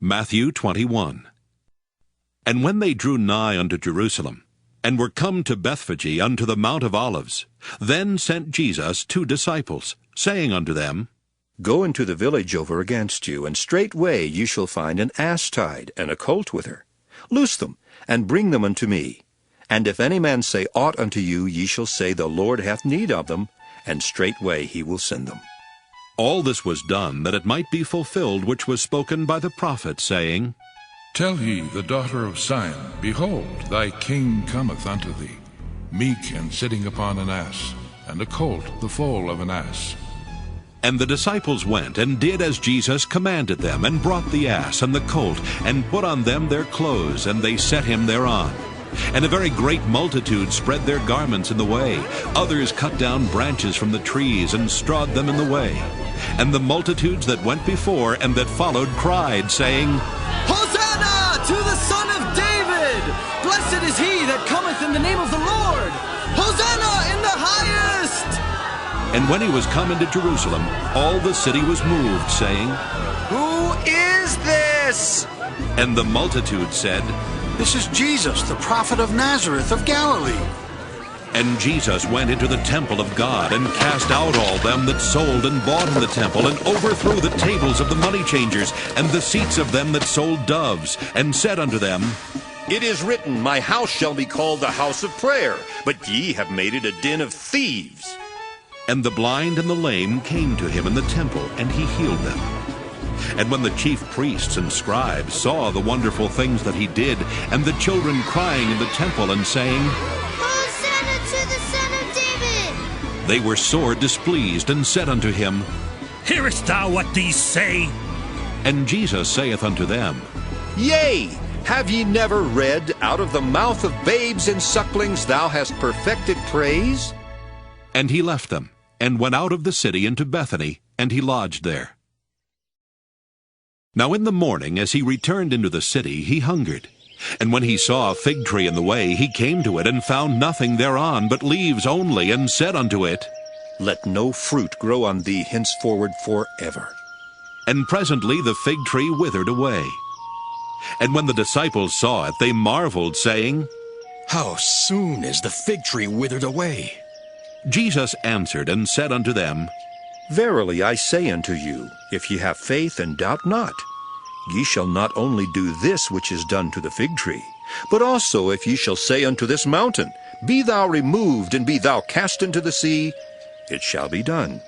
Matthew 21. And when they drew nigh unto Jerusalem, and were come to Bethphage unto the Mount of Olives, then sent Jesus 2 disciples, saying unto them, Go into the village over against you, and straightway ye shall find an ass tied, and a colt with her. Loose them, and bring them unto me. And if any man say aught unto you, ye shall say, The Lord hath need of them, and straightway he will send them. All this was done, that it might be fulfilled which was spoken by the prophet, saying, Tell ye the daughter of Zion, Behold, thy king cometh unto thee, meek and sitting upon an ass, and a colt the foal of an ass. And the disciples went, and did as Jesus commanded them, and brought the ass and the colt, and put on them their clothes, and they set him thereon. And a very great multitude spread their garments in the way. Others cut down branches from the trees, and strawed them in the way. And the multitudes that went before and that followed cried, saying, Hosanna to the Son of David! Blessed is he that cometh in the name of the Lord! Hosanna in the highest! And when he was come into Jerusalem, all the city was moved, saying, Who is this? And the multitude said, This is Jesus, the prophet of Nazareth of Galilee. And Jesus went into the temple of God, and cast out all them that sold and bought in the temple, and overthrew the tables of the money changers, and the seats of them that sold doves, and said unto them, It is written, My house shall be called the house of prayer, but ye have made it a den of thieves. And the blind and the lame came to him in the temple, and he healed them. And when the chief priests and scribes saw the wonderful things that he did, and the children crying in the temple and saying, Hosanna to the Son of David! They were sore displeased, and said unto him, Hearest thou what these say? And Jesus saith unto them, Yea, have ye never read, Out of the mouth of babes and sucklings thou hast perfected praise? And he left them, and went out of the city into Bethany, and he lodged there. Now in the morning, as he returned into the city, he hungered. And when he saw a fig tree in the way, he came to it, and found nothing thereon but leaves only, and said unto it, Let no fruit grow on thee henceforward forever. And presently the fig tree withered away. And when the disciples saw it, they marveled, saying, How soon is the fig tree withered away? Jesus answered and said unto them, Verily I say unto you, if ye have faith and doubt not, ye shall not only do this which is done to the fig tree, but also if ye shall say unto this mountain, Be thou removed, and be thou cast into the sea, it shall be done.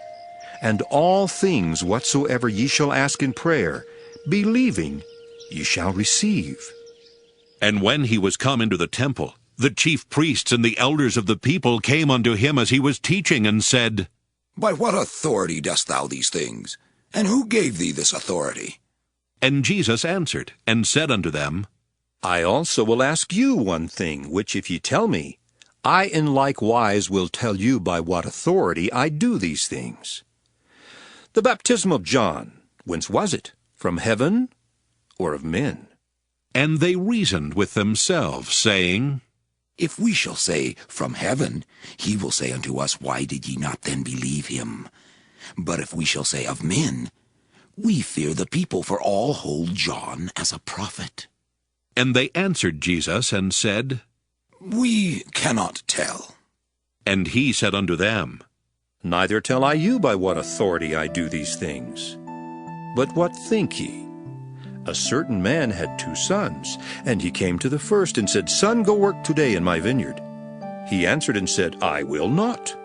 And all things whatsoever ye shall ask in prayer, believing, ye shall receive. And when he was come into the temple, the chief priests and the elders of the people came unto him as he was teaching, and said, By what authority dost thou these things? And who gave thee this authority? And Jesus answered and said unto them, I also will ask you one thing, which if ye tell me, I in like wise will tell you by what authority I do these things. The baptism of John, whence was it? From heaven or of men? And they reasoned with themselves, saying, If we shall say, From heaven, he will say unto us, Why did ye not then believe him? But if we shall say, Of men, we fear the people, for all hold John as a prophet. And they answered Jesus, and said, We cannot tell. And he said unto them, Neither tell I you by what authority I do these things. But what think ye? A certain man had 2 sons, and he came to the first, and said, Son, go work today in my vineyard. He answered and said, I will not.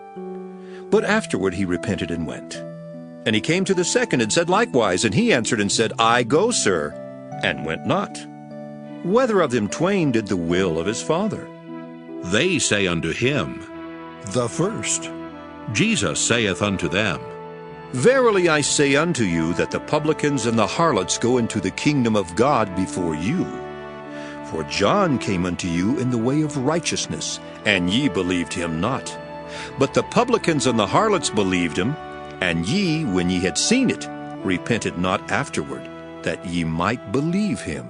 But afterward he repented and went. And he came to the second, and said likewise, and he answered and said, I go, sir, and went not. Whether of them twain did the will of his father? They say unto him, The first. Jesus saith unto them, Verily I say unto you, that the publicans and the harlots go into the kingdom of God before you. For John came unto you in the way of righteousness, and ye believed him not. But the publicans and the harlots believed him, and ye, when ye had seen it, repented not afterward, that ye might believe him.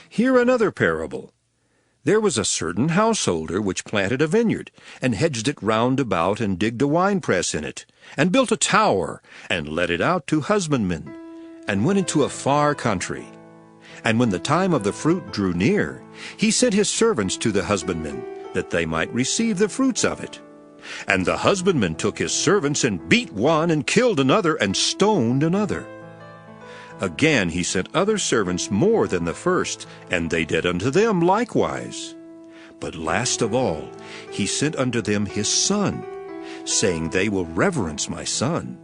Hear another parable. There was a certain householder which planted a vineyard, and hedged it round about, and digged a winepress in it, and built a tower, and let it out to husbandmen, and went into a far country, And when the time of the fruit drew near, he sent his servants to the husbandmen, that they might receive the fruits of it. And the husbandman took his servants, and beat one, and killed another, and stoned another. Again he sent other servants more than the first, and they did unto them likewise. But last of all he sent unto them his son, saying, They will reverence my son.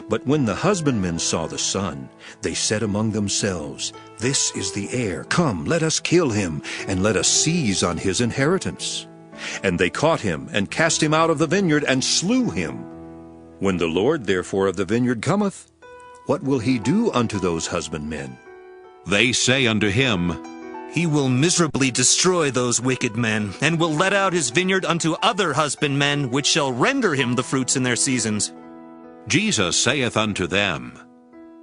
But when the husbandmen saw the son, they said among themselves, This is the heir. Come, let us kill him, and let us seize on his inheritance. And they caught him, and cast him out of the vineyard, and slew him. When the Lord therefore of the vineyard cometh, what will he do unto those husbandmen? They say unto him, He will miserably destroy those wicked men, and will let out his vineyard unto other husbandmen, which shall render him the fruits in their seasons. Jesus saith unto them,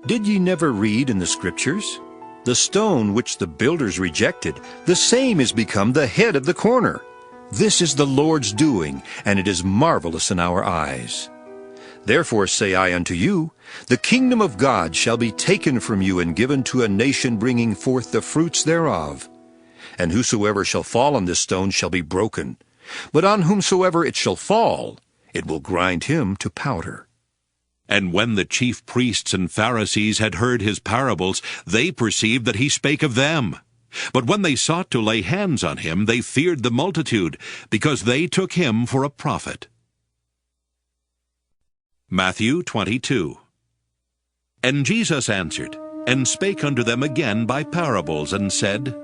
Did ye never read in the Scriptures? The stone which the builders rejected, the same is become the head of the corner. This is the Lord's doing, and it is marvelous in our eyes. Therefore say I unto you, the kingdom of God shall be taken from you, and given to a nation bringing forth the fruits thereof. And whosoever shall fall on this stone shall be broken, but on whomsoever it shall fall, it will grind him to powder. And when the chief priests and Pharisees had heard his parables, they perceived that he spake of them. But when they sought to lay hands on him, they feared the multitude, because they took him for a prophet. Matthew 22. And Jesus answered, and spake unto them again by parables, and said,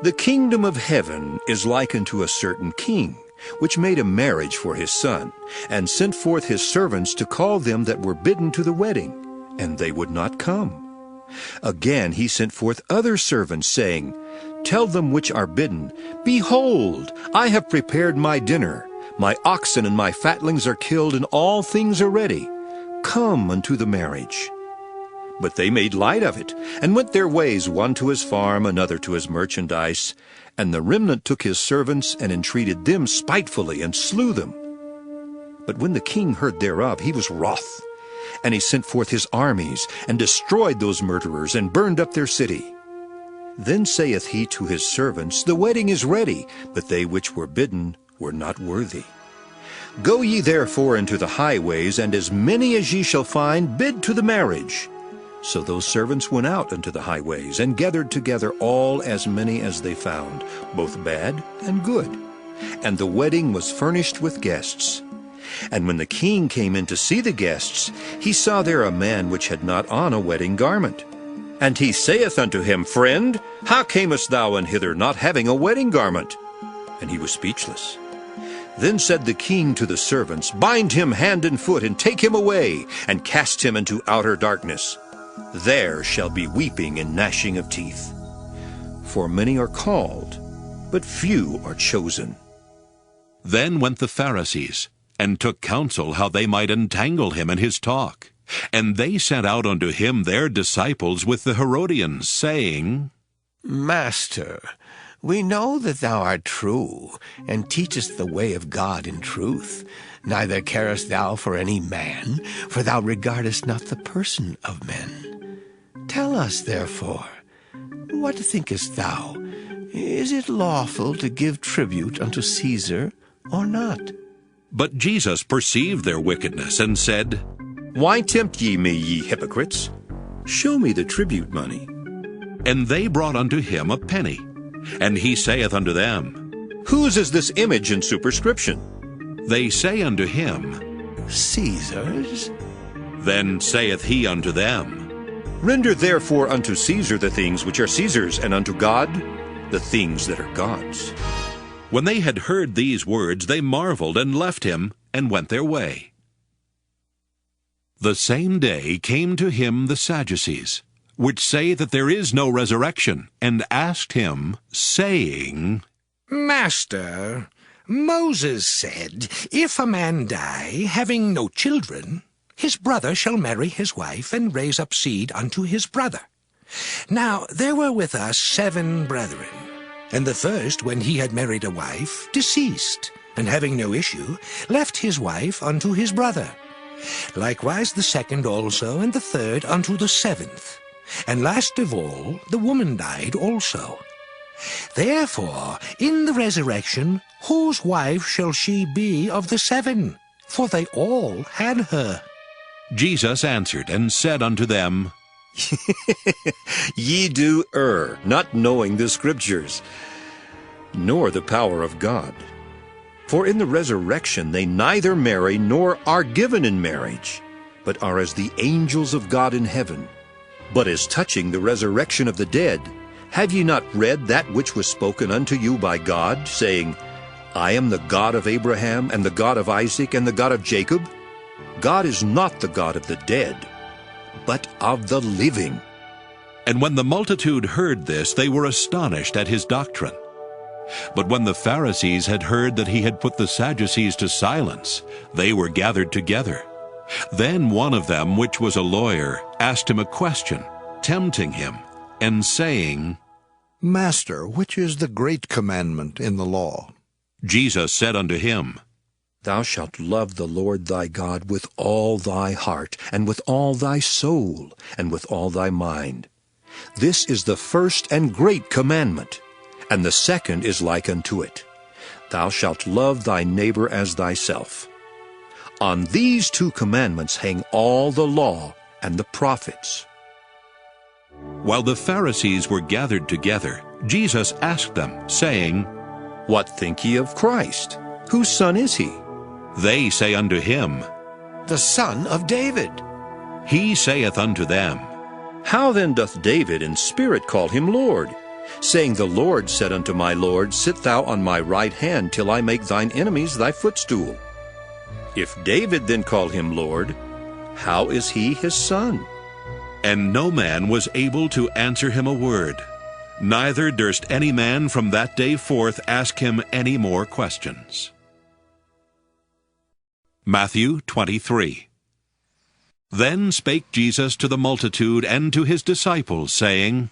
The kingdom of heaven is like unto a certain king, which made a marriage for his son, and sent forth his servants to call them that were bidden to the wedding, and they would not come. Again he sent forth other servants, saying, Tell them which are bidden, Behold, I have prepared my dinner. My oxen and my fatlings are killed, and all things are ready. Come unto the marriage. But they made light of it, and went their ways, one to his farm, another to his merchandise. And the remnant took his servants, and entreated them spitefully, and slew them. But when the king heard thereof, he was wroth. And he sent forth his armies, and destroyed those murderers, and burned up their city. Then saith he to his servants, The wedding is ready, but they which were bidden were not worthy. Go ye therefore into the highways, and as many as ye shall find, bid to the marriage. So those servants went out into the highways, and gathered together all as many as they found, both bad and good. And the wedding was furnished with guests. And when the king came in to see the guests, he saw there a man which had not on a wedding garment. And he saith unto him, Friend, how camest thou in hither, not having a wedding garment? And he was speechless. Then said the king to the servants, Bind him hand and foot, and take him away, and cast him into outer darkness. There shall be weeping and gnashing of teeth. For many are called, but few are chosen. Then went the Pharisees, and took counsel how they might entangle him in his talk. And they sent out unto him their disciples with the Herodians, saying, Master, we know that thou art true, and teachest the way of God in truth. Neither carest thou for any man, for thou regardest not the person of men. Tell us, therefore, what thinkest thou? Is it lawful to give tribute unto Caesar, or not? But Jesus perceived their wickedness, and said, Why tempt ye me, ye hypocrites? Show me the tribute money. And they brought unto him a penny. And he saith unto them, Whose is this image and superscription? They say unto him, Caesar's. Then saith he unto them, Render therefore unto Caesar the things which are Caesar's, and unto God the things that are God's. When they had heard these words, they marveled, and left him, and went their way. The same day came to him the Sadducees, which say that there is no resurrection, and asked him, saying, Master, Moses said, If a man die, having no children, his brother shall marry his wife, and raise up seed unto his brother. Now there were with us 7 brethren, and the first, when he had married a wife, deceased, and having no issue, left his wife unto his brother. Likewise the second also, and the third unto the 7th. And last of all, the woman died also. Therefore, in the resurrection, whose wife shall she be of the 7? For they all had her. Jesus answered and said unto them, Ye do err, not knowing the Scriptures, nor the power of God. For in the resurrection they neither marry nor are given in marriage, but are as the angels of God in heaven. But as touching the resurrection of the dead, have ye not read that which was spoken unto you by God, saying, I am the God of Abraham, and the God of Isaac, and the God of Jacob? God is not the God of the dead, but of the living. And when the multitude heard this, they were astonished at his doctrine. But when the Pharisees had heard that he had put the Sadducees to silence, they were gathered together. Then one of them, which was a lawyer, asked him a question, tempting him, and saying, Master, which is the great commandment in the law? Jesus said unto him, Thou shalt love the Lord thy God with all thy heart, and with all thy soul, and with all thy mind. This is the first and great commandment, and the second is like unto it. Thou shalt love thy neighbor as thyself. On these 2 commandments hang all the law and the prophets. While the Pharisees were gathered together, Jesus asked them, saying, What think ye of Christ? Whose son is he? They say unto him, The son of David. He saith unto them, How then doth David in spirit call him Lord? Saying, The Lord said unto my Lord, Sit thou on my right hand, till I make thine enemies thy footstool. If David then called him Lord, how is he his son? And no man was able to answer him a word, neither durst any man from that day forth ask him any more questions. Matthew 23. Then spake Jesus to the multitude and to his disciples, saying,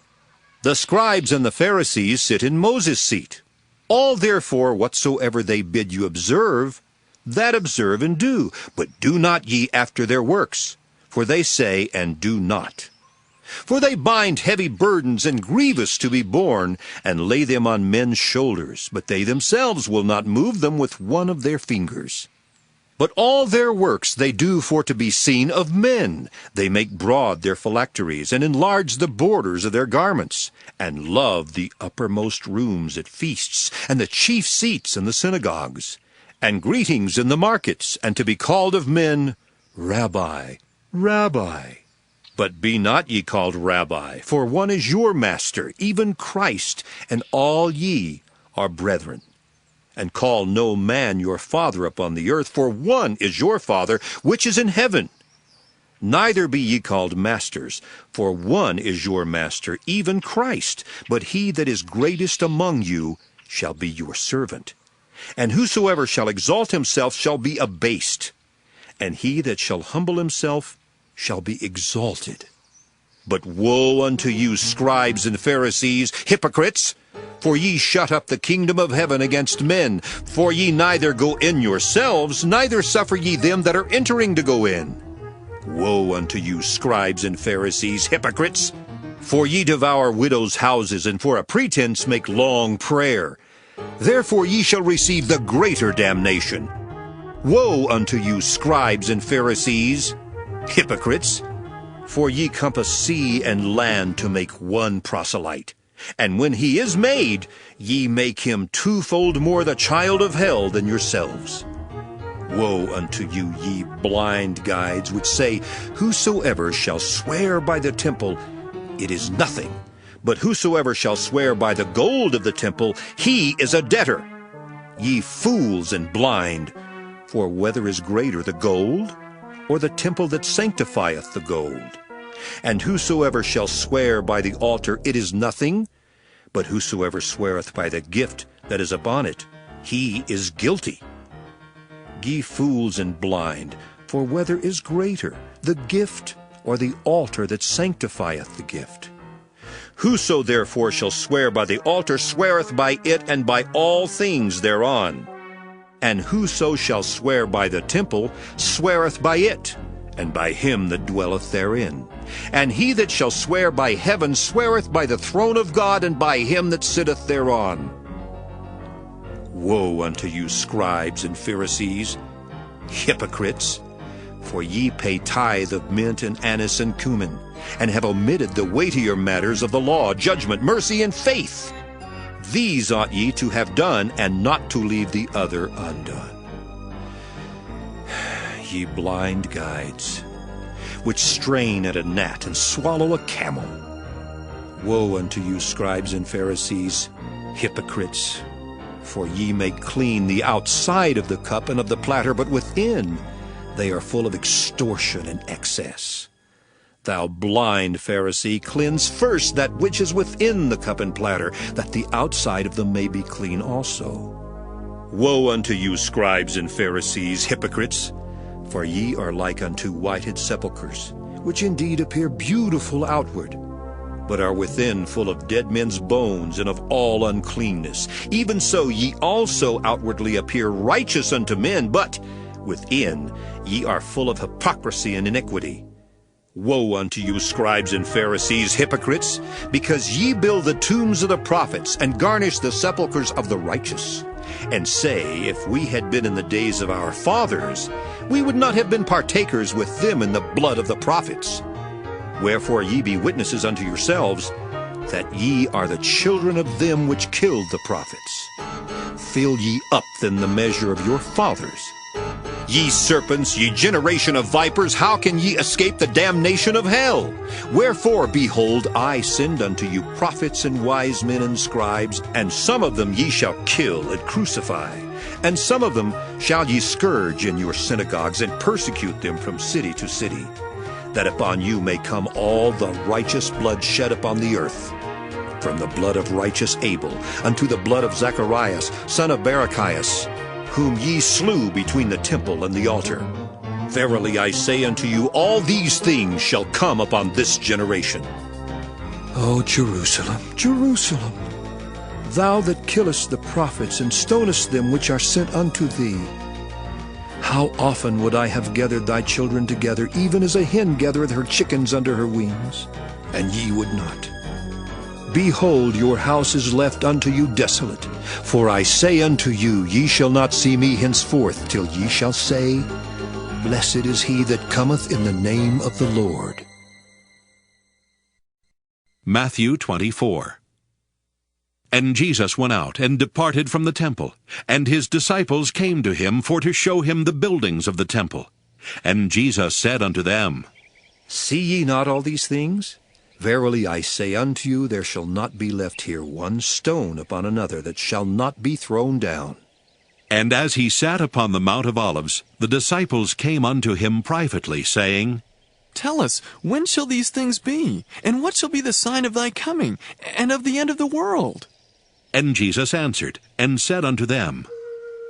The scribes and the Pharisees sit in Moses' seat. All therefore whatsoever they bid you observe, that observe and do, but do not ye after their works, for they say and do not. For they bind heavy burdens and grievous to be borne, and lay them on men's shoulders, but they themselves will not move them with one of their fingers. But all their works they do for to be seen of men. They make broad their phylacteries, and enlarge the borders of their garments, and love the uppermost rooms at feasts, and the chief seats in the synagogues, and greetings in the markets, and to be called of men, Rabbi, Rabbi. But be not ye called Rabbi, for one is your master, even Christ, and all ye are brethren. And call no man your father upon the earth, for one is your Father, which is in heaven. Neither be ye called masters, for one is your master, even Christ. But he that is greatest among you shall be your servant. And whosoever shall exalt himself shall be abased, and he that shall humble himself shall be exalted. But woe unto you, scribes and Pharisees, hypocrites! For ye shut up the kingdom of heaven against men. For ye neither go in yourselves, neither suffer ye them that are entering to go in. Woe unto you, scribes and Pharisees, hypocrites! For ye devour widows' houses, and for a pretense make long prayer. Therefore ye shall receive the greater damnation. Woe unto you, scribes and Pharisees, hypocrites! For ye compass sea and land to make one proselyte. And when he is made, ye make him 2-fold more the child of hell than yourselves. Woe unto you, ye blind guides, which say, Whosoever shall swear by the temple, it is nothing. But whosoever shall swear by the gold of the temple, he is a debtor. Ye fools and blind, for whether is greater, the gold, or the temple that sanctifieth the gold? And whosoever shall swear by the altar, it is nothing. But whosoever sweareth by the gift that is upon it, he is guilty. Ye fools and blind, for whether is greater, the gift or the altar that sanctifieth the gift? Whoso therefore shall swear by the altar sweareth by it and by all things thereon. And whoso shall swear by the temple sweareth by it, and by him that dwelleth therein. And he that shall swear by heaven sweareth by the throne of God, and by him that sitteth thereon. Woe unto you, scribes and Pharisees, hypocrites! For ye pay tithe of mint and anise and cumin, and have omitted the weightier matters of the law, judgment, mercy, and faith. These ought ye to have done, and not to leave the other undone. Ye blind guides, which strain at a gnat and swallow a camel. Woe unto you, scribes and Pharisees, hypocrites! For ye make clean the outside of the cup and of the platter, but within they are full of extortion and excess. Thou blind Pharisee, cleanse first that which is within the cup and platter, that the outside of them may be clean also. Woe unto you, scribes and Pharisees, hypocrites! For ye are like unto whited sepulchres, which indeed appear beautiful outward, but are within full of dead men's bones and of all uncleanness. Even so ye also outwardly appear righteous unto men, but within ye are full of hypocrisy and iniquity. Woe unto you, scribes and Pharisees, hypocrites! Because ye build the tombs of the prophets, and garnish the sepulchres of the righteous, and say, if we had been in the days of our fathers, we would not have been partakers with them in the blood of the prophets. Wherefore ye be witnesses unto yourselves, that ye are the children of them which killed the prophets. Fill ye up then the measure of your fathers. Ye serpents, ye generation of vipers, how can ye escape the damnation of hell? Wherefore, behold, I send unto you prophets and wise men and scribes, and some of them ye shall kill and crucify, and some of them shall ye scourge in your synagogues, and persecute them from city to city, that upon you may come all the righteous blood shed upon the earth, from the blood of righteous Abel unto the blood of Zacharias, son of Barachias, whom ye slew between the temple and the altar. Verily I say unto you, all these things shall come upon this generation. O Jerusalem, Jerusalem, thou that killest the prophets, and stonest them which are sent unto thee, how often would I have gathered thy children together, even as a hen gathereth her chickens under her wings, and ye would not. Behold, your house is left unto you desolate. For I say unto you, ye shall not see me henceforth, till ye shall say, Blessed is he that cometh in the name of the Lord. Matthew 24. And Jesus went out, and departed from the temple, and his disciples came to him for to show him the buildings of the temple. And Jesus said unto them, See ye not all these things? Verily I say unto you, there shall not be left here one stone upon another that shall not be thrown down. And as he sat upon the Mount of Olives, the disciples came unto him privately, saying, Tell us, when shall these things be? And what shall be the sign of thy coming, and of the end of the world? And Jesus answered, and said unto them,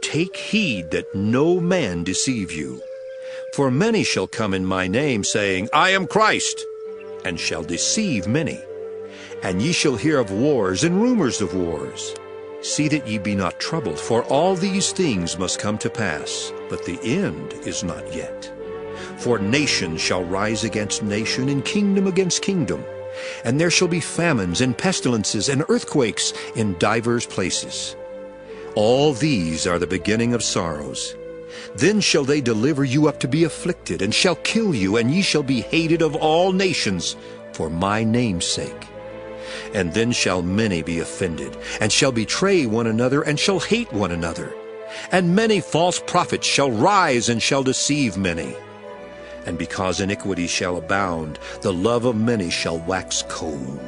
Take heed that no man deceive you. For many shall come in my name, saying, I am Christ, and shall deceive many. And ye shall hear of wars and rumors of wars. See that ye be not troubled, for all these things must come to pass, but the end is not yet. For nation shall rise against nation, and kingdom against kingdom. And there shall be famines and pestilences and earthquakes in divers places. All these are the beginning of sorrows. Then shall they deliver you up to be afflicted, and shall kill you, and ye shall be hated of all nations for my name's sake. And then shall many be offended, and shall betray one another, and shall hate one another. And many false prophets shall rise, and shall deceive many. And because iniquity shall abound, the love of many shall wax cold.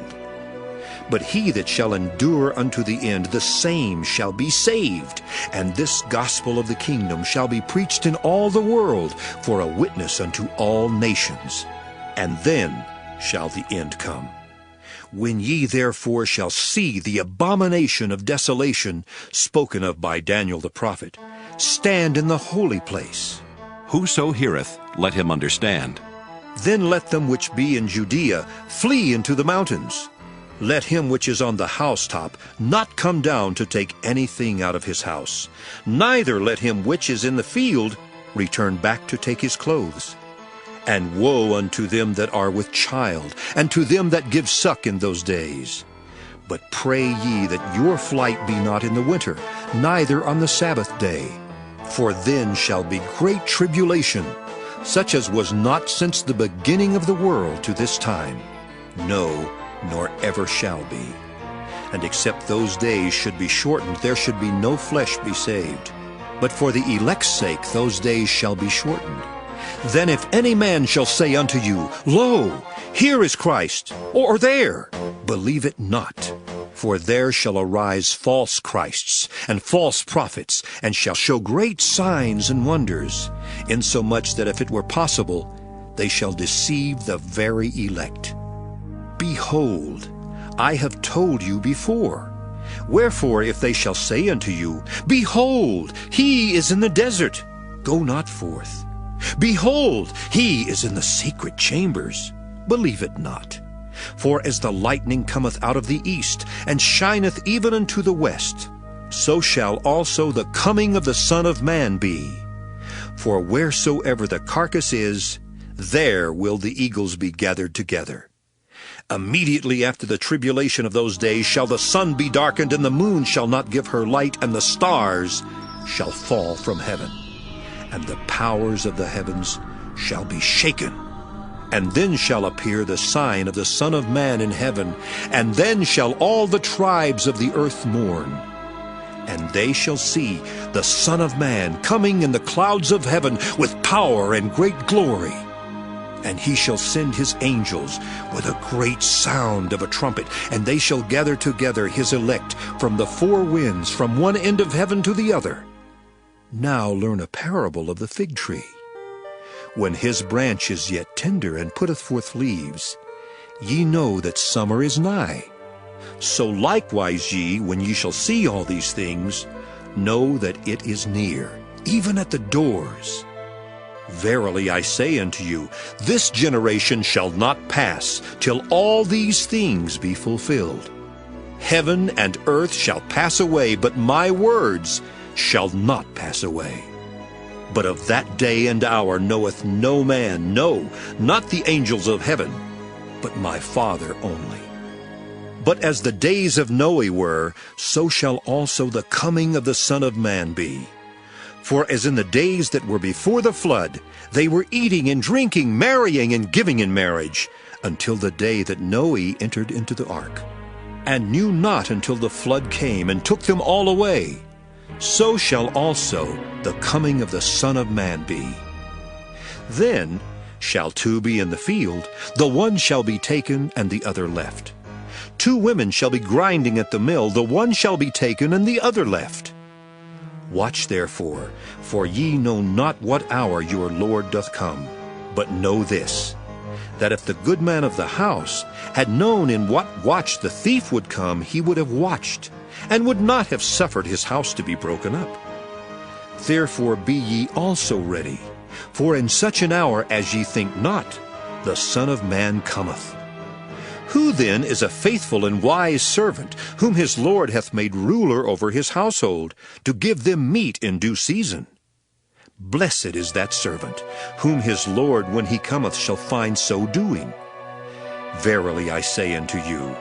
But he that shall endure unto the end, the same shall be saved. And this gospel of the kingdom shall be preached in all the world for a witness unto all nations. And then shall the end come. When ye therefore shall see the abomination of desolation spoken of by Daniel the prophet, stand in the holy place. Whoso heareth, let him understand. Then let them which be in Judea flee into the mountains. Let him which is on the housetop not come down to take anything out of his house. Neither let him which is in the field return back to take his clothes. And woe unto them that are with child, and to them that give suck in those days. But pray ye that your flight be not in the winter, neither on the Sabbath day. For then shall be great tribulation, such as was not since the beginning of the world to this time, no, nor ever shall be. And except those days should be shortened, there should be no flesh be saved. But for the elect's sake those days shall be shortened. Then if any man shall say unto you, Lo, here is Christ, or there, believe it not. For there shall arise false Christs and false prophets, and shall show great signs and wonders, insomuch that if it were possible, they shall deceive the very elect. Behold, I have told you before. Wherefore, if they shall say unto you, Behold, he is in the desert, go not forth. Behold, he is in the secret chambers, believe it not. For as the lightning cometh out of the east, and shineth even unto the west, so shall also the coming of the Son of Man be. For wheresoever the carcass is, there will the eagles be gathered together. Immediately after the tribulation of those days shall the sun be darkened, and the moon shall not give her light, and the stars shall fall from heaven, and the powers of the heavens shall be shaken. And then shall appear the sign of the Son of Man in heaven, and then shall all the tribes of the earth mourn. And they shall see the Son of Man coming in the clouds of heaven with power and great glory. And he shall send his angels with a great sound of a trumpet, and they shall gather together his elect from the four winds, from one end of heaven to the other. Now learn a parable of the fig tree. When his branch is yet tender and putteth forth leaves, ye know that summer is nigh. So likewise ye, when ye shall see all these things, know that it is near, even at the doors. Verily I say unto you, this generation shall not pass till all these things be fulfilled. Heaven and earth shall pass away, but my words shall not pass away. But of that day and hour knoweth no man, no, not the angels of heaven, but my Father only. But as the days of Noe were, so shall also the coming of the Son of Man be. For as in the days that were before the flood, they were eating and drinking, marrying and giving in marriage, until the day that Noe entered into the ark, and knew not until the flood came and took them all away. So shall also the coming of the Son of Man be. Then shall two be in the field, the one shall be taken and the other left. 2 women shall be grinding at the mill, the one shall be taken and the other left. Watch therefore, for ye know not what hour your Lord doth come. But know this, that if the good man of the house had known in what watch the thief would come, he would have watched, and would not have suffered his house to be broken up. Therefore be ye also ready, for in such an hour as ye think not, the Son of Man cometh. Who then is a faithful and wise servant, whom his Lord hath made ruler over his household, to give them meat in due season? Blessed is that servant, whom his Lord when he cometh shall find so doing. Verily I say unto you,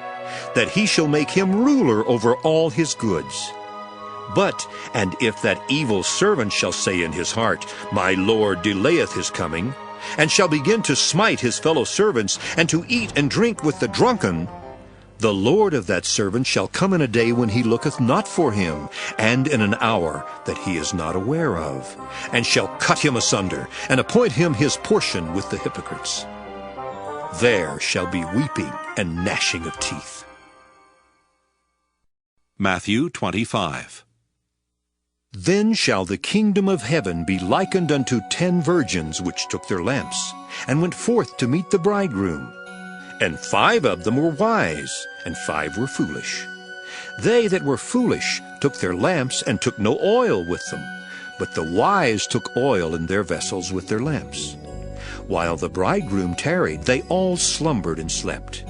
that he shall make him ruler over all his goods. But, and if that evil servant shall say in his heart, My Lord delayeth his coming, and shall begin to smite his fellow servants, and to eat and drink with the drunken, the Lord of that servant shall come in a day when he looketh not for him, and in an hour that he is not aware of, and shall cut him asunder, and appoint him his portion with the hypocrites. There shall be weeping and gnashing of teeth. Matthew 25. Then shall the kingdom of heaven be likened unto 10 virgins which took their lamps, and went forth to meet the bridegroom. And 5 of them were wise, and 5 were foolish. They that were foolish took their lamps, and took no oil with them, but the wise took oil in their vessels with their lamps. While the bridegroom tarried, they all slumbered and slept.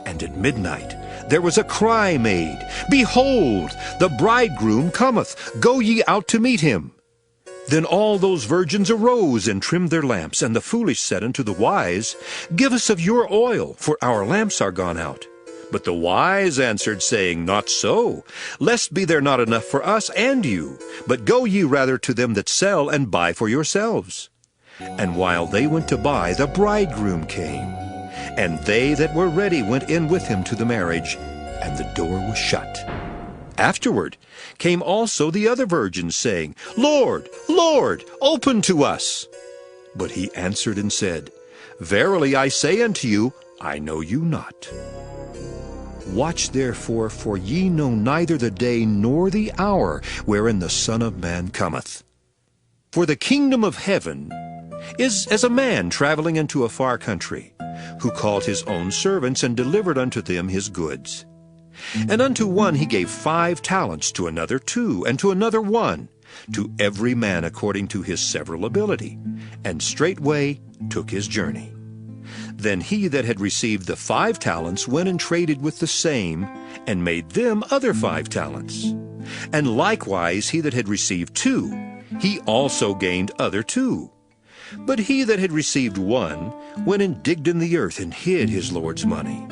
And at midnight there was a cry made, Behold, the bridegroom cometh, go ye out to meet him. Then all those virgins arose and trimmed their lamps. And the foolish said unto the wise, Give us of your oil, for our lamps are gone out. But the wise answered, saying, Not so, lest be there not enough for us and you. But go ye rather to them that sell, and buy for yourselves. And while they went to buy, the bridegroom came. And they that were ready went in with him to the marriage, and the door was shut. Afterward came also the other virgins, saying, Lord, Lord, open to us. But he answered and said, Verily I say unto you, I know you not. Watch therefore, for ye know neither the day nor the hour wherein the Son of Man cometh. For the kingdom of heaven is as a man traveling into a far country, who called his own servants and delivered unto them his goods. And unto one he gave 5 talents, to another 2, and to another 1, to every man according to his several ability, and straightway took his journey. Then he that had received the 5 talents went and traded with the same, and made them other 5 talents. And likewise he that had received 2, he also gained other 2. But he that had received 1 went and digged in the earth, and hid his Lord's money.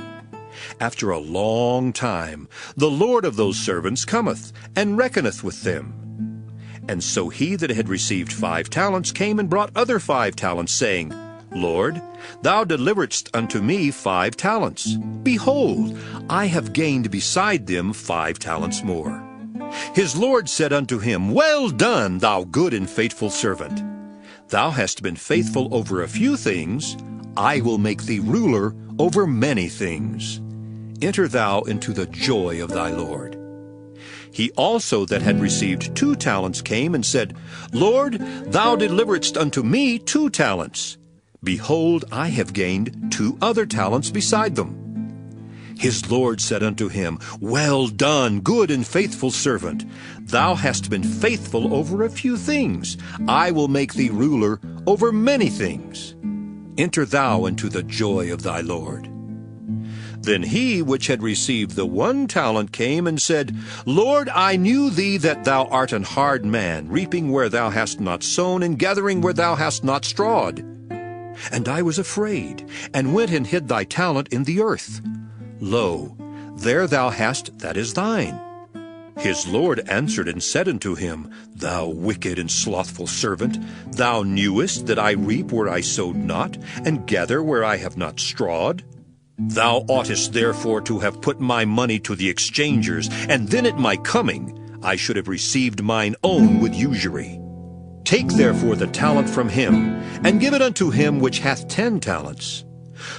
After a long time the Lord of those servants cometh, and reckoneth with them. And so he that had received 5 talents came and brought other 5 talents, saying, Lord, thou deliveredst unto me 5 talents. Behold, I have gained beside them 5 talents more. His Lord said unto him, Well done, thou good and faithful servant. Thou hast been faithful over a few things, I will make thee ruler over many things. Enter thou into the joy of thy Lord. He also that had received 2 talents came and said, Lord, thou deliveredst unto me 2 talents. Behold, I have gained 2 other talents beside them. His Lord said unto him, Well done, good and faithful servant. Thou hast been faithful over a few things. I will make thee ruler over many things. Enter thou into the joy of thy Lord. Then he which had received the 1 talent came and said, Lord, I knew thee that thou art an hard man, reaping where thou hast not sown, and gathering where thou hast not strawed. And I was afraid, and went and hid thy talent in the earth. Lo, there thou hast that is thine. His Lord answered and said unto him, Thou wicked and slothful servant, thou knewest that I reap where I sowed not, and gather where I have not strawed? Thou oughtest therefore to have put my money to the exchangers, and then at my coming I should have received mine own with usury. Take therefore the talent from him, and give it unto him which hath 10 talents.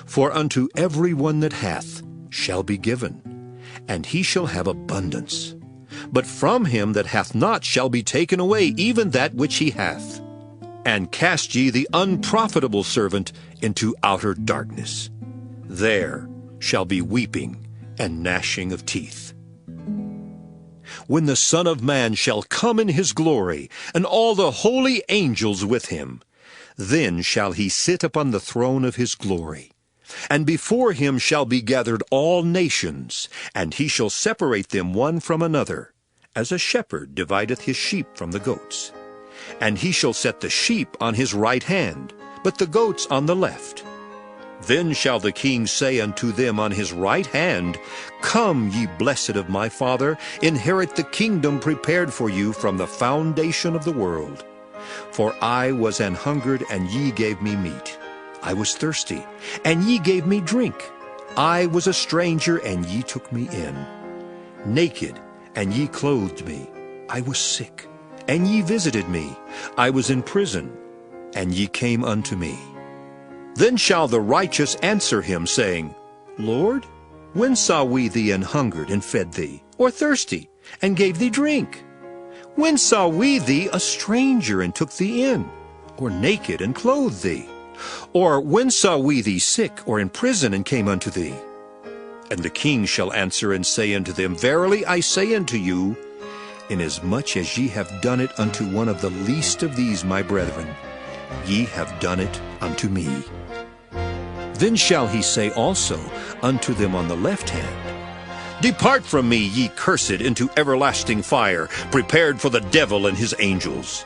For unto every one that hath shall be given, and he shall have abundance. But from him that hath not shall be taken away even that which he hath. And cast ye the unprofitable servant into outer darkness. There shall be weeping and gnashing of teeth. When the Son of Man shall come in his glory, and all the holy angels with him, then shall he sit upon the throne of his glory. And before him shall be gathered all nations, and he shall separate them one from another, as a shepherd divideth his sheep from the goats. And he shall set the sheep on his right hand, but the goats on the left. Then shall the King say unto them on his right hand, Come, ye blessed of my Father, inherit the kingdom prepared for you from the foundation of the world. For I was an hungered, and ye gave me meat. I was thirsty, and ye gave me drink. I was a stranger, and ye took me in. Naked, and ye clothed me. I was sick, and ye visited me. I was in prison, and ye came unto me. Then shall the righteous answer him, saying, Lord, when saw we thee an hungered, and fed thee, or thirsty, and gave thee drink? When saw we thee a stranger, and took thee in, or naked, and clothed thee? Or when saw we thee sick, or in prison, and came unto thee? And the King shall answer and say unto them, Verily I say unto you, inasmuch as ye have done it unto one of the least of these my brethren, ye have done it unto me. Then shall he say also unto them on the left hand, Depart from me, ye cursed, into everlasting fire, prepared for the devil and his angels.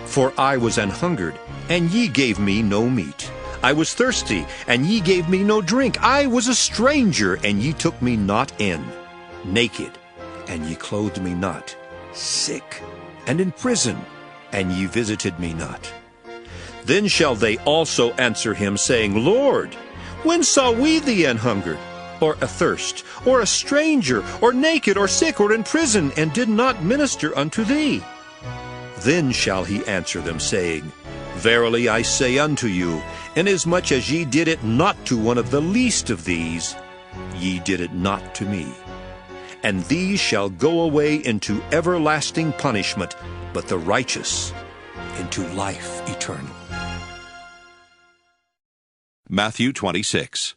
For I was an hungered, and ye gave me no meat. I was thirsty, and ye gave me no drink. I was a stranger, and ye took me not in. Naked, and ye clothed me not. Sick, and in prison, and ye visited me not. Then shall they also answer him, saying, Lord, when saw we thee an hungered, or athirst, or a stranger, or naked, or sick, or in prison, and did not minister unto thee? Then shall he answer them, saying, Verily I say unto you, inasmuch as ye did it not to one of the least of these, ye did it not to me. And these shall go away into everlasting punishment, but the righteous into life eternal. Matthew 26.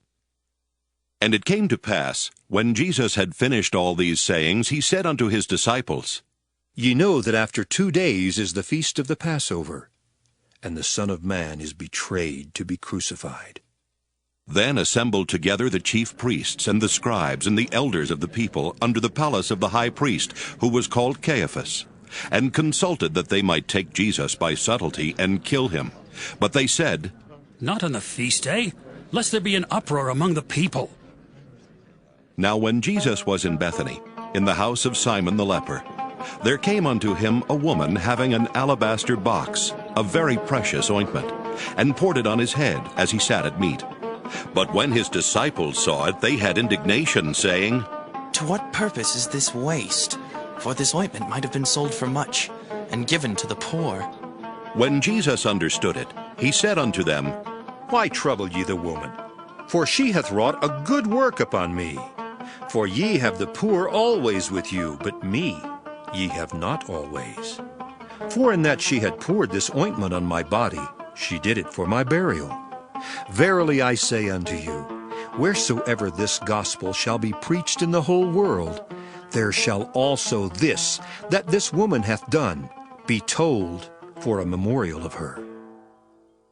And it came to pass, when Jesus had finished all these sayings, he said unto his disciples, Ye know that after 2 days is the feast of the Passover, and the Son of Man is betrayed to be crucified. Then assembled together the chief priests and the scribes and the elders of the people under the palace of the high priest, who was called Caiaphas, and consulted that they might take Jesus by subtlety and kill him. But they said, Not on the feast day, lest there be an uproar among the people. Now when Jesus was in Bethany, in the house of Simon the leper, there came unto him a woman having an alabaster box of very precious ointment, and poured it on his head as he sat at meat. But when his disciples saw it, they had indignation, saying, To what purpose is this waste? For this ointment might have been sold for much, and given to the poor. When Jesus understood it, he said unto them, Why trouble ye the woman? For she hath wrought a good work upon me. For ye have the poor always with you, but me ye have not always. For in that she had poured this ointment on my body, she did it for my burial. Verily I say unto you, wheresoever this gospel shall be preached in the whole world, there shall also this, that this woman hath done, be told for a memorial of her.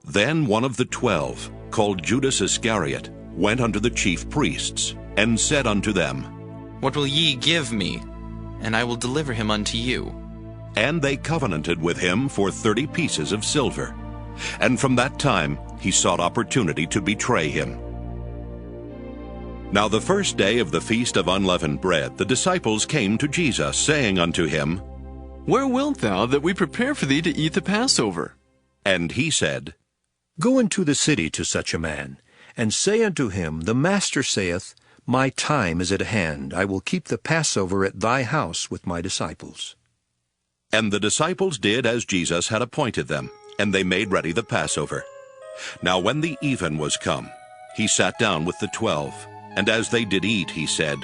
Then one of the 12, called Judas Iscariot, went unto the chief priests, and said unto them, What will ye give me? And I will deliver him unto you. And they covenanted with him for 30 pieces of silver. And from that time he sought opportunity to betray him. Now the first day of the feast of unleavened bread, the disciples came to Jesus, saying unto him, Where wilt thou that we prepare for thee to eat the Passover? And he said, Go into the city to such a man, and say unto him, The Master saith, My time is at hand. I will keep the Passover at thy house with my disciples. And the disciples did as Jesus had appointed them, and they made ready the Passover. Now when the even was come, he sat down with the 12, and as they did eat, he said,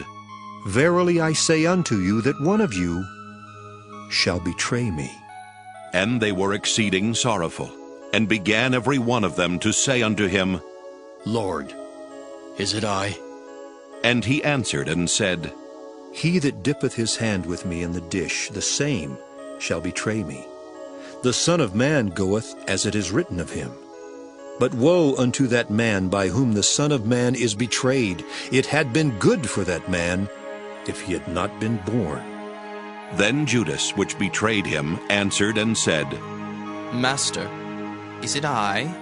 Verily I say unto you that one of you shall betray me. And they were exceeding sorrowful, and began every one of them to say unto him, Lord, is it I? And he answered and said, He that dippeth his hand with me in the dish, the same shall betray me. The Son of Man goeth as it is written of him. But woe unto that man by whom the Son of Man is betrayed. It had been good for that man if he had not been born. Then Judas, which betrayed him, answered and said, Master, is it I?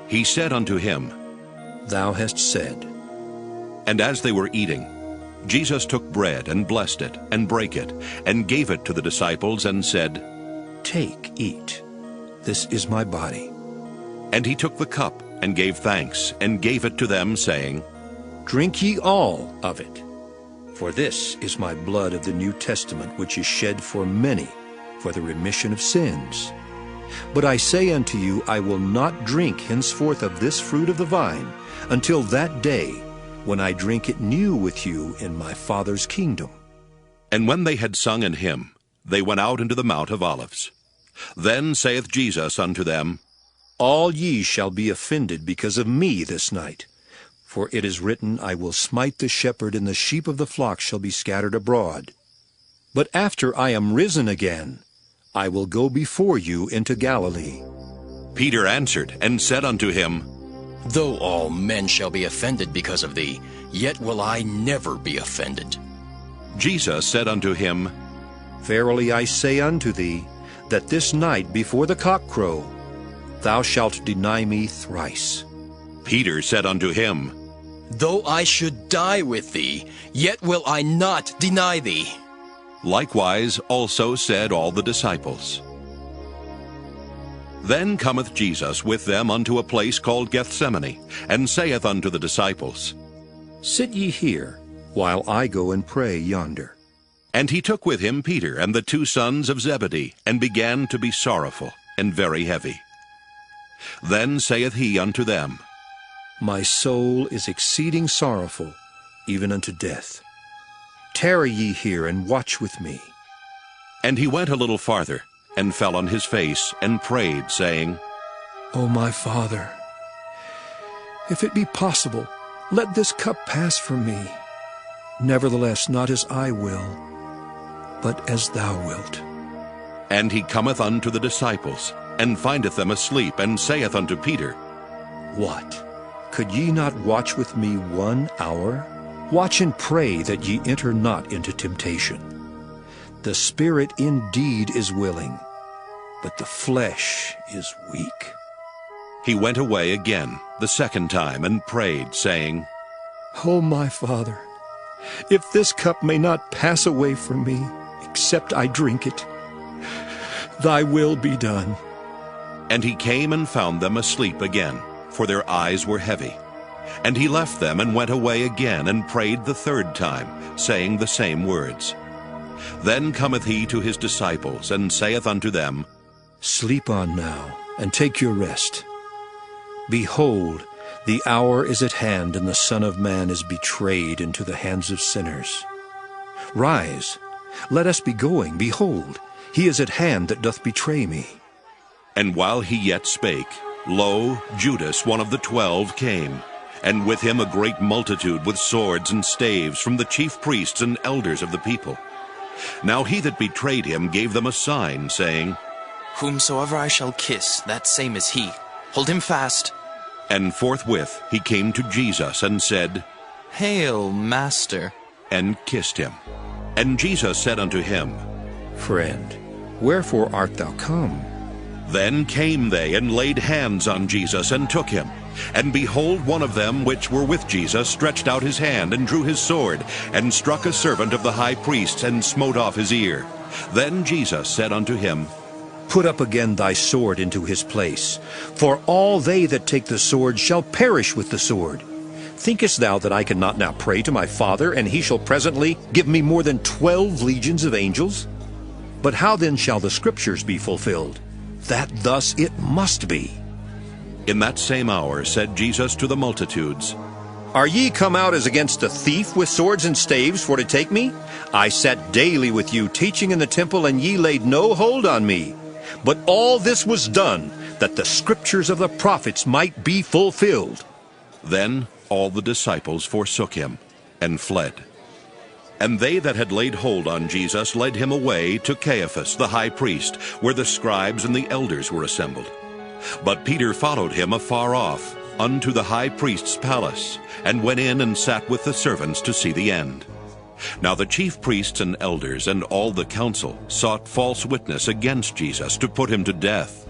He said unto him, Thou hast said. And as they were eating, Jesus took bread and blessed it, and brake it, and gave it to the disciples, and said, Take, eat. This is my body. And he took the cup, and gave thanks, and gave it to them, saying, Drink ye all of it. For this is my blood of the New Testament, which is shed for many for the remission of sins. But I say unto you, I will not drink henceforth of this fruit of the vine, until that day when I drink it new with you in my Father's kingdom. And when they had sung an hymn, they went out into the Mount of Olives. Then saith Jesus unto them, All ye shall be offended because of me this night. For it is written, I will smite the shepherd, and the sheep of the flock shall be scattered abroad. But after I am risen again, I will go before you into Galilee. Peter answered and said unto him, Though all men shall be offended because of thee, yet will I never be offended. Jesus said unto him, Verily I say unto thee, that this night before the cock crow, thou shalt deny me thrice. Peter said unto him, Though I should die with thee, yet will I not deny thee. Likewise also said all the disciples. Then cometh Jesus with them unto a place called Gethsemane, and saith unto the disciples, Sit ye here, while I go and pray yonder. And he took with him Peter and the 2 sons of Zebedee, and began to be sorrowful and very heavy. Then saith he unto them, My soul is exceeding sorrowful, even unto death. Tarry ye here, and watch with me. And he went a little farther, and fell on his face, and prayed, saying, O my Father, if it be possible, let this cup pass from me. Nevertheless, not as I will, but as thou wilt. And he cometh unto the disciples, and findeth them asleep, and saith unto Peter, What? Could ye not watch with me 1 hour? Watch and pray that ye enter not into temptation. The spirit indeed is willing, but the flesh is weak. He went away again the 2nd time, and prayed, saying, O my Father, if this cup may not pass away from me, except I drink it, thy will be done. And he came and found them asleep again, for their eyes were heavy. And he left them, and went away again, and prayed the 3rd time, saying the same words. Then cometh he to his disciples, and saith unto them, Sleep on now, and take your rest. Behold, the hour is at hand, and the Son of Man is betrayed into the hands of sinners. Rise, let us be going. Behold, he is at hand that doth betray me. And while he yet spake, lo, Judas, one of the 12, came, and with him a great multitude with swords and staves from the chief priests and elders of the people. Now he that betrayed him gave them a sign, saying, Whomsoever I shall kiss, that same is he. Hold him fast. And forthwith he came to Jesus, and said, Hail, Master, and kissed him. And Jesus said unto him, Friend, wherefore art thou come? Then came they, and laid hands on Jesus, and took him. And behold, one of them which were with Jesus stretched out his hand, and drew his sword, and struck a servant of the high priest, and smote off his ear. Then Jesus said unto him, Put up again thy sword into his place, for all they that take the sword shall perish with the sword. Thinkest thou that I cannot now pray to my Father, and he shall presently give me more than 12 legions of angels? But how then shall the Scriptures be fulfilled, that thus it must be? In that same hour said Jesus to the multitudes, Are ye come out as against a thief with swords and staves for to take me? I sat daily with you teaching in the temple, and ye laid no hold on me. But all this was done, that the Scriptures of the prophets might be fulfilled. Then all the disciples forsook him, and fled. And they that had laid hold on Jesus led him away to Caiaphas the high priest, where the scribes and the elders were assembled. But Peter followed him afar off, unto the high priest's palace, and went in and sat with the servants to see the end. Now the chief priests and elders and all the council sought false witness against Jesus to put him to death,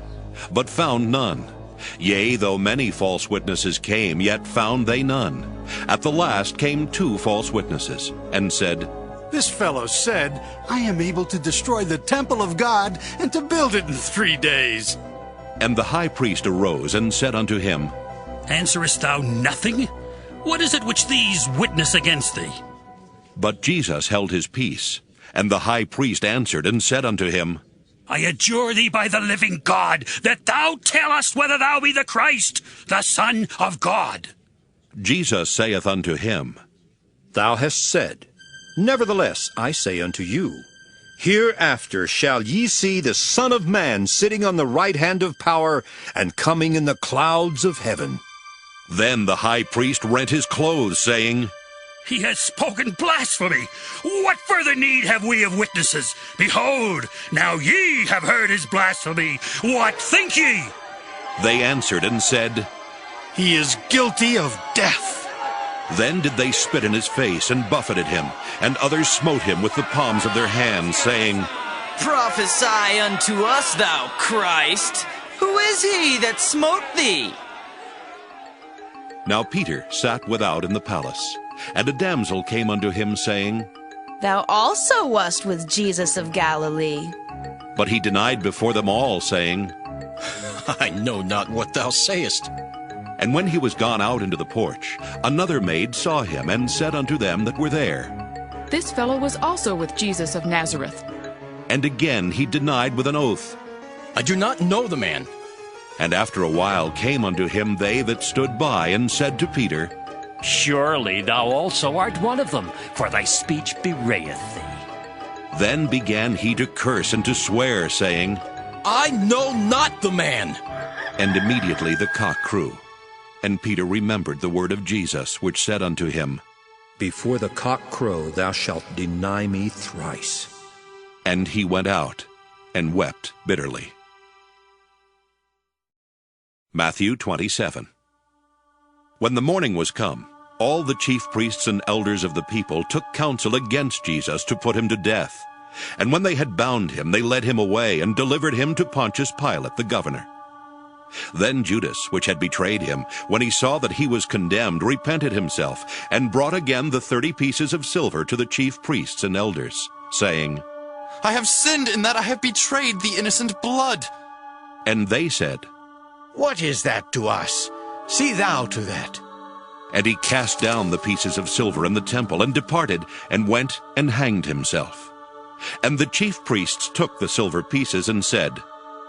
but found none. Yea, though many false witnesses came, yet found they none. At the last came 2 false witnesses, and said, This fellow said, I am able to destroy the temple of God and to build it in 3 days. And the high priest arose and said unto him, Answerest thou nothing? What is it which these witness against thee? But Jesus held his peace. And the high priest answered and said unto him, I adjure thee by the living God, that thou tell us whether thou be the Christ, the Son of God. Jesus saith unto him, Thou hast said. Nevertheless, I say unto you, Hereafter shall ye see the Son of Man sitting on the right hand of power, and coming in the clouds of heaven. Then the high priest rent his clothes, saying, He has spoken blasphemy. What further need have we of witnesses? Behold, now ye have heard his blasphemy. What think ye? They answered and said, He is guilty of death. Then did they spit in his face, and buffeted him, and others smote him with the palms of their hands, saying, Prophesy unto us, thou Christ. Who is he that smote thee? Now Peter sat without in the palace, and a damsel came unto him, saying, Thou also wast with Jesus of Galilee. But he denied before them all, saying, I know not what thou sayest. And when he was gone out into the porch, another maid saw him, and said unto them that were there, This fellow was also with Jesus of Nazareth. And again he denied with an oath, I do not know the man. And after a while came unto him they that stood by, and said to Peter, Surely thou also art one of them, for thy speech bewrayeth thee. Then began he to curse and to swear, saying, I know not the man. And immediately the cock crew. And Peter remembered the word of Jesus, which said unto him, Before the cock crow thou shalt deny me thrice. And he went out, and wept bitterly. Matthew 27. When the morning was come, all the chief priests and elders of the people took counsel against Jesus to put him to death. And when they had bound him, they led him away, and delivered him to Pontius Pilate the governor. Then Judas, which had betrayed him, when he saw that he was condemned, repented himself, and brought again the 30 pieces of silver to the chief priests and elders, saying, I have sinned in that I have betrayed the innocent blood. And they said, What is that to us? See thou to that. And he cast down the pieces of silver in the temple, and departed, and went and hanged himself. And the chief priests took the silver pieces, and said,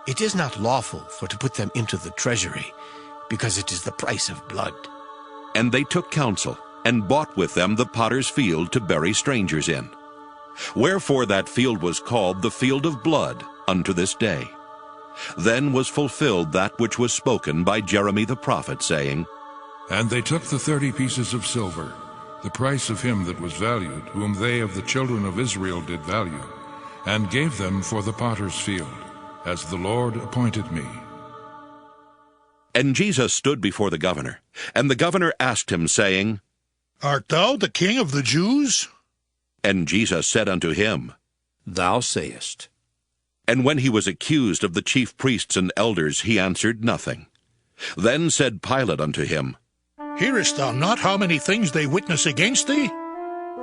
It is not lawful for to put them into the treasury, because it is the price of blood. And they took counsel, and bought with them the potter's field to bury strangers in. Wherefore that field was called the field of blood unto this day. Then was fulfilled that which was spoken by Jeremy the prophet, saying, And they took the 30 pieces of silver, the price of him that was valued, whom they of the children of Israel did value, and gave them for the potter's field, as the Lord appointed me. And Jesus stood before the governor, and the governor asked him, saying, Art thou the king of the Jews? And Jesus said unto him, Thou sayest. And when he was accused of the chief priests and elders, he answered nothing. Then said Pilate unto him, Hearest thou not how many things they witness against thee?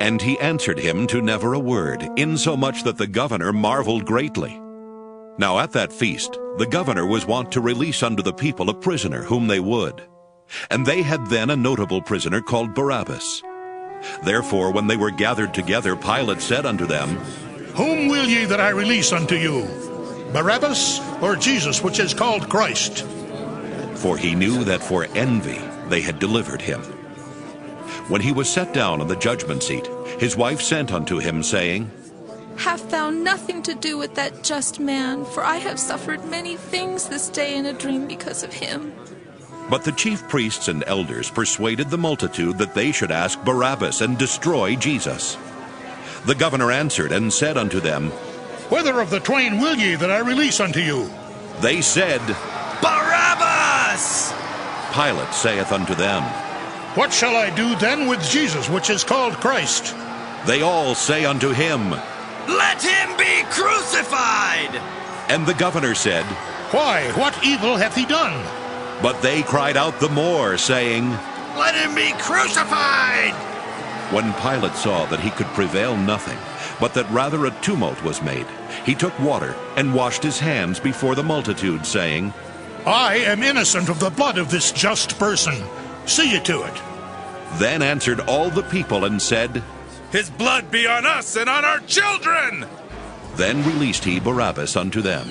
And he answered him to never a word, insomuch that the governor marveled greatly. Now at that feast the governor was wont to release unto the people a prisoner whom they would. And they had then a notable prisoner called Barabbas. Therefore when they were gathered together, Pilate said unto them, Whom will ye that I release unto you, Barabbas, or Jesus, which is called Christ? For he knew that for envy they had delivered him. When he was set down on the judgment seat, his wife sent unto him, saying, Have thou nothing to do with that just man, for I have suffered many things this day in a dream because of him. But the chief priests and elders persuaded the multitude that they should ask Barabbas and destroy Jesus. The governor answered and said unto them, Whether of the twain will ye that I release unto you? They said, Barabbas! Pilate saith unto them, What shall I do then with Jesus, which is called Christ? They all say unto him, Let him be crucified! And the governor said, Why, what evil hath he done? But they cried out the more, saying, Let him be crucified! When Pilate saw that he could prevail nothing, but that rather a tumult was made, he took water and washed his hands before the multitude, saying, I am innocent of the blood of this just person. See ye to it. Then answered all the people and said, His blood be on us and on our children! Then released he Barabbas unto them.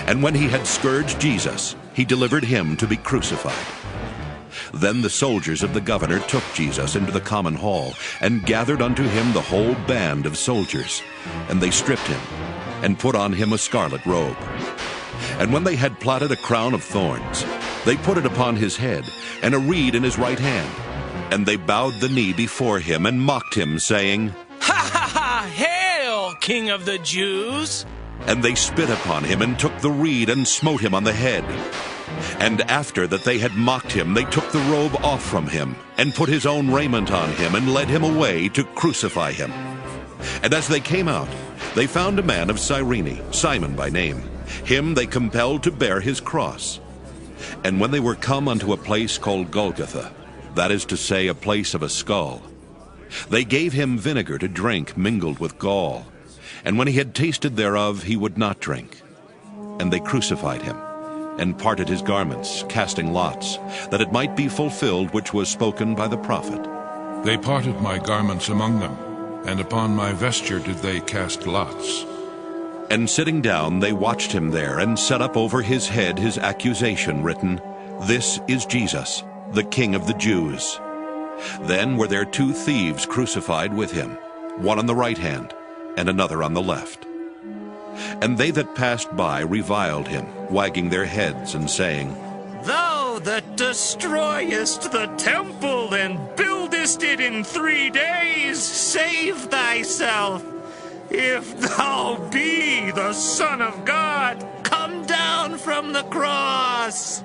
And when he had scourged Jesus, he delivered him to be crucified. Then the soldiers of the governor took Jesus into the common hall, and gathered unto him the whole band of soldiers. And they stripped him, and put on him a scarlet robe. And when they had platted a crown of thorns, they put it upon his head, and a reed in his right hand. And they bowed the knee before him, and mocked him, saying, Ha ha ha! Hail, King of the Jews! And they spit upon him, and took the reed, and smote him on the head. And after that they had mocked him, they took the robe off from him, and put his own raiment on him, and led him away to crucify him. And as they came out, they found a man of Cyrene, Simon by name. Him they compelled to bear his cross. And when they were come unto a place called Golgotha, that is to say, a place of a skull, they gave him vinegar to drink mingled with gall. And when he had tasted thereof, he would not drink. And they crucified him, and parted his garments, casting lots, that it might be fulfilled which was spoken by the prophet. They parted my garments among them, and upon my vesture did they cast lots. And sitting down, they watched him there, and set up over his head his accusation written, This is Jesus, the King of the Jews. Then were there 2 thieves crucified with him, one on the right hand, and another on the left. And they that passed by reviled him, wagging their heads, and saying, Thou that destroyest the temple and buildest it in 3 days, save thyself. If thou be the Son of God, come down from the cross.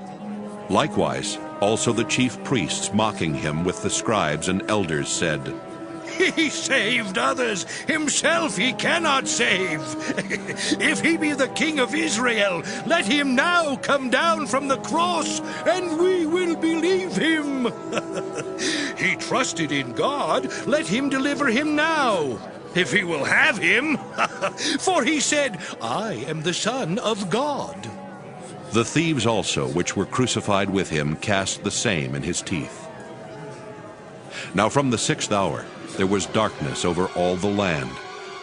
Likewise, also the chief priests, mocking him with the scribes and elders, said, He saved others, himself he cannot save. If he be the King of Israel, let him now come down from the cross, and we will believe him. He trusted in God, let him deliver him now, if he will have him. For he said, I am the Son of God. The thieves also, which were crucified with him, cast the same in his teeth. Now from the 6th hour there was darkness over all the land,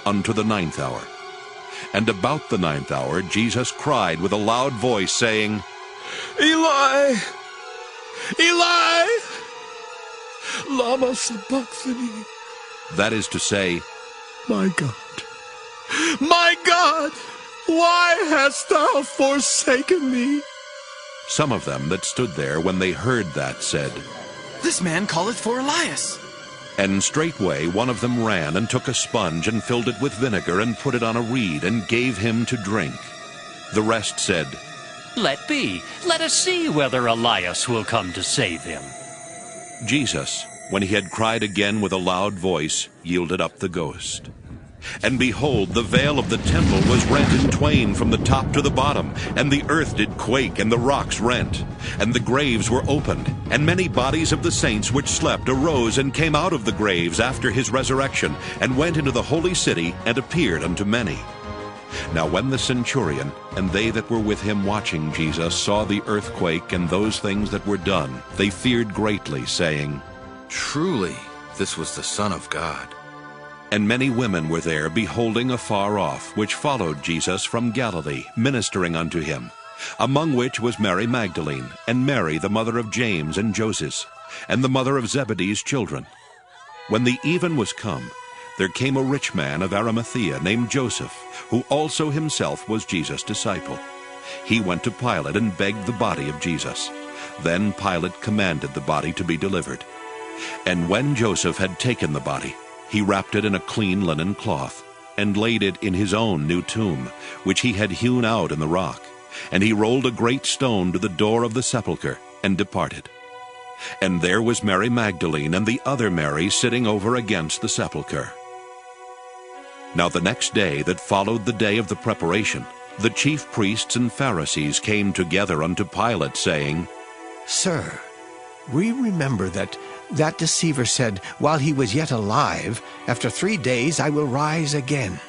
unto the 9th hour. And about the 9th hour Jesus cried with a loud voice, saying, Eli, Eli, lama sabachthani. That is to say, My God, why hast thou forsaken me? Some of them that stood there, when they heard that, said, This man calleth for Elias. And straightway one of them ran, and took a sponge, and filled it with vinegar, and put it on a reed, and gave him to drink. The rest said, Let be. Let us see whether Elias will come to save him. Jesus, when he had cried again with a loud voice, yielded up the ghost. And behold, the veil of the temple was rent in twain from the top to the bottom, and the earth did quake, and the rocks rent. And the graves were opened, and many bodies of the saints which slept arose and came out of the graves after his resurrection, and went into the holy city, and appeared unto many. Now when the centurion and they that were with him watching Jesus saw the earthquake and those things that were done, they feared greatly, saying, Truly, this was the Son of God. And many women were there, beholding afar off, which followed Jesus from Galilee, ministering unto him, among which was Mary Magdalene, and Mary the mother of James and Joses, and the mother of Zebedee's children. When the even was come, there came a rich man of Arimathea named Joseph, who also himself was Jesus' disciple. He went to Pilate and begged the body of Jesus. Then Pilate commanded the body to be delivered. And when Joseph had taken the body, he wrapped it in a clean linen cloth, and laid it in his own new tomb, which he had hewn out in the rock. And he rolled a great stone to the door of the sepulchre, and departed. And there was Mary Magdalene and the other Mary sitting over against the sepulchre. Now the next day that followed the day of the preparation, the chief priests and Pharisees came together unto Pilate, saying, Sir, we remember that deceiver said, while he was yet alive, After 3 days I will rise again.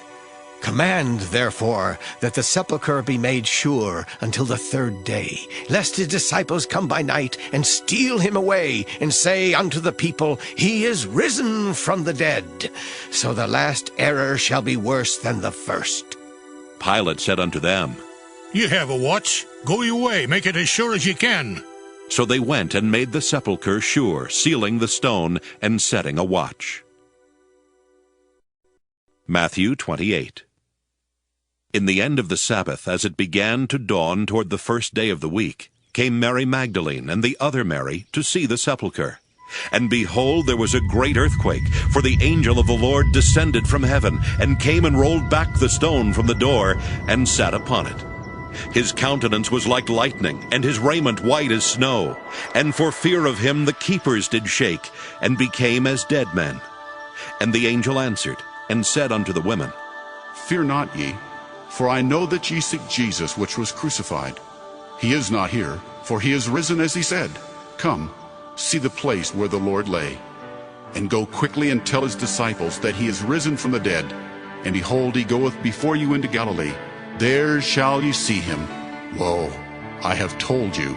Command, therefore, that the sepulchre be made sure until the 3rd day, lest his disciples come by night and steal him away, and say unto the people, He is risen from the dead. So the last error shall be worse than the first. Pilate said unto them, Ye have a watch. Go your way, make it as sure as ye can. So they went and made the sepulchre sure, sealing the stone, and setting a watch. Matthew 28. In the end of the Sabbath, as it began to dawn toward the 1st day of the week, came Mary Magdalene and the other Mary to see the sepulchre. And behold, there was a great earthquake, for the angel of the Lord descended from heaven, and came and rolled back the stone from the door, and sat upon it. His countenance was like lightning, and his raiment white as snow. And for fear of him the keepers did shake, and became as dead men. And the angel answered, and said unto the women, Fear not ye, for I know that ye seek Jesus, which was crucified. He is not here, for he is risen as he said. Come, see the place where the Lord lay. And go quickly and tell his disciples that he is risen from the dead. And behold, he goeth before you into Galilee. There shall ye see him. Lo, I have told you.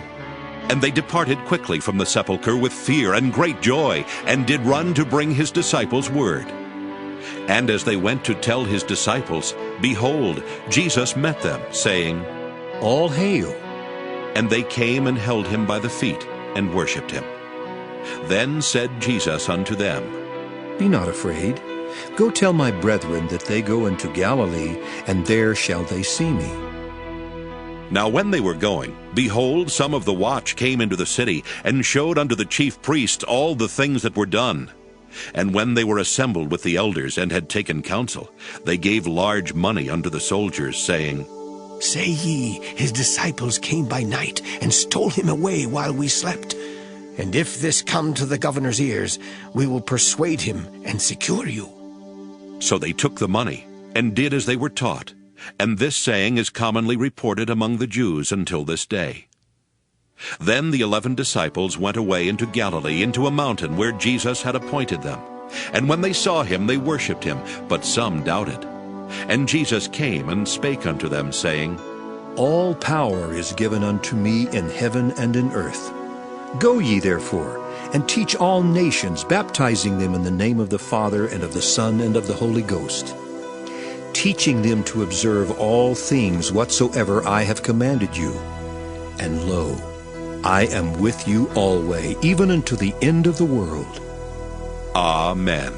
And they departed quickly from the sepulchre with fear and great joy, and did run to bring his disciples word. And as they went to tell his disciples, behold, Jesus met them, saying, All hail. And they came and held him by the feet, and worshipped him. Then said Jesus unto them, Be not afraid. Go tell my brethren that they go into Galilee, and there shall they see me. Now when they were going, behold, some of the watch came into the city, and showed unto the chief priests all the things that were done. And when they were assembled with the elders, and had taken counsel, they gave large money unto the soldiers, saying, Say ye, his disciples came by night, and stole him away while we slept. And if this come to the governor's ears, we will persuade him and secure you. So they took the money, and did as they were taught. And this saying is commonly reported among the Jews until this day. Then the 11 disciples went away into Galilee, into a mountain where Jesus had appointed them. And when they saw him, they worshipped him, but some doubted. And Jesus came and spake unto them, saying, All power is given unto me in heaven and in earth. Go ye therefore, and teach all nations, baptizing them in the name of the Father, and of the Son, and of the Holy Ghost, teaching them to observe all things whatsoever I have commanded you. And lo, I am with you always, even unto the end of the world. Amen.